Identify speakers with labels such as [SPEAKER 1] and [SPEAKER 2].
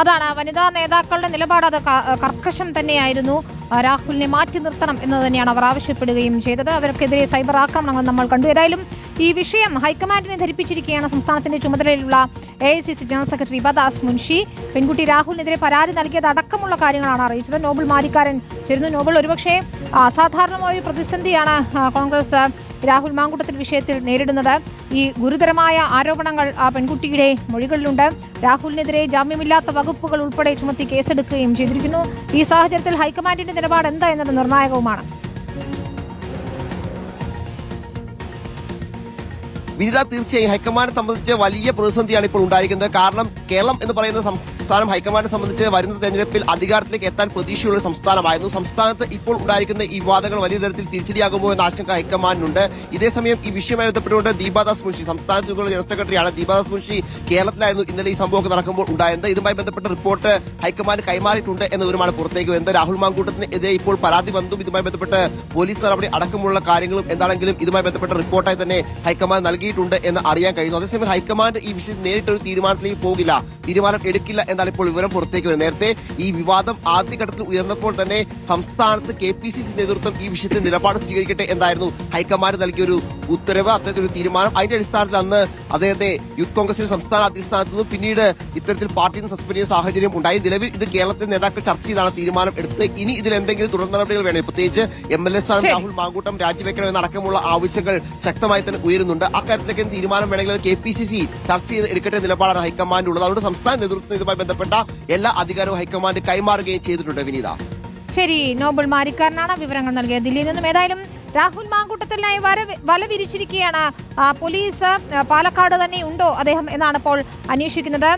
[SPEAKER 1] അതാണ് വനിതാ നേതാക്കളുടെ നിലപാട്. അത് കർക്കശം തന്നെയായിരുന്നു. രാഹുലിനെ മാറ്റി നിർത്തണം എന്ന് തന്നെയാണ് അവർ ആവശ്യപ്പെടുകയും ചെയ്തത്. അവർക്കെതിരെ സൈബർ ആക്രമണങ്ങൾ നമ്മൾ കണ്ടു. ഏതായാലും ഈ വിഷയം ഹൈക്കമാൻഡിനെ ധരിപ്പിച്ചിരിക്കുകയാണ് സംസ്ഥാനത്തിന്റെ ചുമതലയിലുള്ള AICC ജനറൽ സെക്രട്ടറി ഇബദാസ് മുൻഷി. പെൺകുട്ടി രാഹുലിനെതിരെ പരാതി നൽകിയത് അടക്കമുള്ള കാര്യങ്ങളാണ് അറിയിച്ചത്. നോബൽ മാരിക്കാരൻ ചേരുന്നു. നോബൽ, ഒരുപക്ഷെ അസാധാരണമായ ഒരു പ്രതിസന്ധിയാണ് കോൺഗ്രസ് രാഹുൽ മാങ്കൂട്ടത്തിൽ വിഷയത്തിൽ നേരിടുന്നത്. ഈ ഗുരുതരമായ ആരോപണങ്ങൾ ആ പെൺകുട്ടിയുടെ മൊഴികളിലുണ്ട്. രാഹുലിനെതിരെ ജാമ്യമില്ലാത്ത വകുപ്പുകൾ ഉൾപ്പെടെ ചുമത്തി കേസെടുക്കുകയും ചെയ്തിരിക്കുന്നു. ഈ സാഹചര്യത്തിൽ ഹൈക്കമാൻഡിന്റെ നിലപാട് എന്താ എന്നത് നിർണായകവുമാണ്.
[SPEAKER 2] വിനിത, തീർച്ചയായും ഹൈക്കമാൻഡിനെ സംബന്ധിച്ച് വലിയ പ്രതിസന്ധിയാണ് ഇപ്പോൾ ഉണ്ടായിരിക്കുന്നത്. കാരണം കേരളം എന്ന് പറയുന്ന സംസ്ഥാനം ഹൈക്കമാൻഡിനെ സംബന്ധിച്ച് വരുന്ന തെരഞ്ഞെടുപ്പിൽ അധികാരത്തിലേക്ക് എത്താൻ പ്രതീക്ഷയുള്ള സംസ്ഥാനമായിരുന്നു. സംസ്ഥാനത്ത് ഇപ്പോൾ ഉണ്ടായിരിക്കുന്ന ഈ വിവാദങ്ങൾ വലിയ തരത്തിൽ തിരിച്ചടിയാകുമോ എന്ന ആശങ്ക ഹൈക്കമാൻഡിനുണ്ട്. ഇതേസമയം ഈ വിഷയവുമായി ബന്ധപ്പെട്ടുകൊണ്ട് ദീപാദാസ് മുൻഷി, സംസ്ഥാനത്തുള്ള ജനറൽ സെക്രട്ടറിയാണ്. ദീപാദാസ് മുൻഷി കേരളത്തിലായിരുന്നു ഇന്നലെ ഈ സംഭവം നടക്കുമ്പോൾ ഉണ്ടായത്. ഇതുമായി ബന്ധപ്പെട്ട റിപ്പോർട്ട് ഹൈക്കമാൻഡ് കൈമാറിയിട്ടുണ്ട് എന്ന വിവരമാണ് പുറത്തേക്ക് വരുന്നത്. രാഹുൽ മാങ്കൂട്ടത്തിനെതിരെ ഇപ്പോൾ പരാതി വന്നതും ഇതുമായി ബന്ധപ്പെട്ട് പോലീസ് നടപടി അടക്കമുള്ള കാര്യങ്ങളും എന്താണെങ്കിലും ഇതുമായി ബന്ധപ്പെട്ട റിപ്പോർട്ടായി തന്നെ ഹൈക്കമാൻഡ് നൽകിയിട്ടുണ്ട് എന്ന് അറിയാൻ കഴിയുന്നു. അതേസമയം ഹൈക്കമാൻഡ് ഈ വിഷയത്തിൽ നേരിട്ടൊരു തീരുമാനത്തിലേക്ക് പോകില്ല, തീരുമാനം എടുക്കില്ല എന്നാണ് ഇപ്പോൾ വിവരം പുറത്തേക്ക് വരുന്നത്. നേരത്തെ ഈ വിവാദം ആദ്യഘട്ടത്തിൽ ഉയർന്നപ്പോൾ തന്നെ സംസ്ഥാനത്ത് KPCC നേതൃത്വം ഈ വിഷയത്തിൽ നിലപാട് സ്വീകരിക്കട്ടെ എന്നായിരുന്നു ഹൈക്കമാൻഡ് നൽകിയൊരു ഉത്തരവ്, അത്തരത്തിലൊരു തീരുമാനം. അതിന്റെ അടിസ്ഥാനത്തിൽ അന്ന് അദ്ദേഹത്തെ യൂത്ത് കോൺഗ്രസിന്റെ സംസ്ഥാന അധിസ്ഥാനത്തു നിന്നും പിന്നീട് ഇത്തരത്തിൽ പാർട്ടിയിൽ നിന്ന് സസ്പെൻഡ് ചെയ്യുന്ന സാഹചര്യം ഉണ്ടായി. നിലവിൽ ഇത് കേരളത്തിലെ നേതാക്കൾ ചർച്ച ചെയ്താണ് തീരുമാനം എടുത്തത്. ഇനി ഇതിൽ എന്തെങ്കിലും തുടർ നടപടികൾ വേണം. പ്രത്യേകിച്ച് MLA സ്ഥാനം രാഹുൽ മാങ്കൂട്ടം രാജിവെക്കണമെന്നടക്കമുള്ള ആവശ്യങ്ങൾ ശക്തമായി തന്നെ ഉയരുന്നുണ്ട്. അക്കാര്യത്തിലേക്ക് തീരുമാനം വേണമെങ്കിൽ KPCC ചർച്ച ചെയ്ത് എടുക്കട്ടെ നിലപാടാണ് ഹൈക്കമാൻഡ് ഉള്ളത്. അതുകൊണ്ട് സംസ്ഥാന നേതൃത്വം ഇതുമായി ബന്ധപ്പെട്ട എല്ലാ അധികാരവും ഹൈക്കമാൻഡ് കൈമാറുകയും ചെയ്തിട്ടുണ്ട്. വിനീത,
[SPEAKER 1] ശരി, നോബൽ മാരിക്കാരനാണ് വിവരങ്ങൾ നൽകിയത് ദില്ലിയിൽ നിന്നും. ഏതായാലും രാഹുൽ മാങ്കൂട്ടത്തിനായി വല വിരിച്ചിരിക്കുകയാണ് പോലീസ്. പാലക്കാട് തന്നെ ഉണ്ടോ അദ്ദേഹം എന്നാണ് ഇപ്പോൾ അന്വേഷിക്കുന്നത്.